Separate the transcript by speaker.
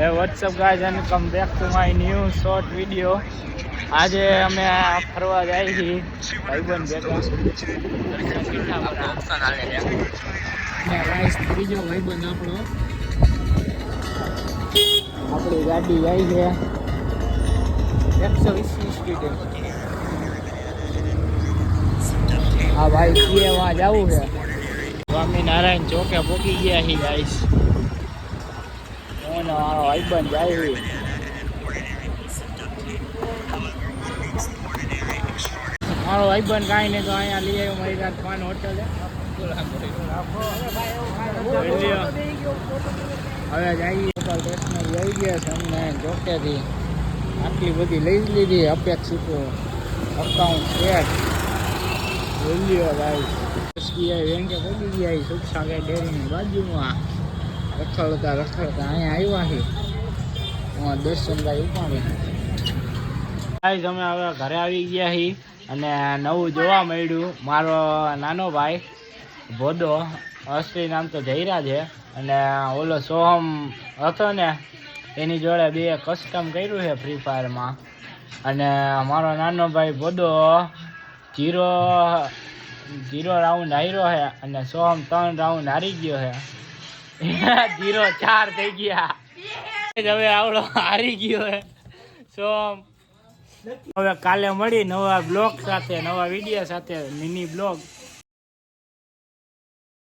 Speaker 1: Hey, what's up guys and come back to my new short video. આજે અમે ફરવા જાય છીએ ભાઈબંધ ભેગા ઓપ્શન આવે છે ને ગાઈસ ત્રીજો ભાઈબંધ આપણી ગાડી જાય છે 120 સ્પીડે આ ભાઈ કે વहाँ જવું છે સ્વામિનારાયણ ચોકે પહોંચી ગયા છીએ ગાઈસ મારો ભાઈબંધ જાય મારો ભાઈબંધ કાંઈ નહીં તો અહીંયા લઈ આવ્યો મારી રાત પાન હોટલે હવે જઈએ સ્ટેશનરી આવી ગયા છે અમને ચોકેથી આટલી બધી લઈ લીધી અપેક્ષિતો અકાઉન્ટ સેટ લઈ લ્યો ભાઈ બેંકે પહોંચી ગયા સુખસાગર ડેરીની બાજુમાં રખડતા અહીંયા આવ્યા છે દર્શનભાઈ ઉપાડે ગાઈસ અમે હવે ઘરે આવી ગયા છીએ અને નવું જોવા મળ્યું મારો નાનો ભાઈ ભોદો અસલી નામ તો જયરા છે અને ઓલો સોહમ હતો ને એની જોડે બે કસ્ટમ કર્યું છે ફ્રી ફાયરમાં અને મારો નાનો ભાઈ ભોદો 0 રાઉન્ડ હાર્યો છે અને સોહમ 3 રાઉન્ડ હારી ગયો છે 0-4 થઈ ગયા હવે આવડો હારી ગયો હે સોમ હવે કાલે મળી નવા બ્લોગ સાથે નવા વિડીયો સાથે મિની બ્લોગ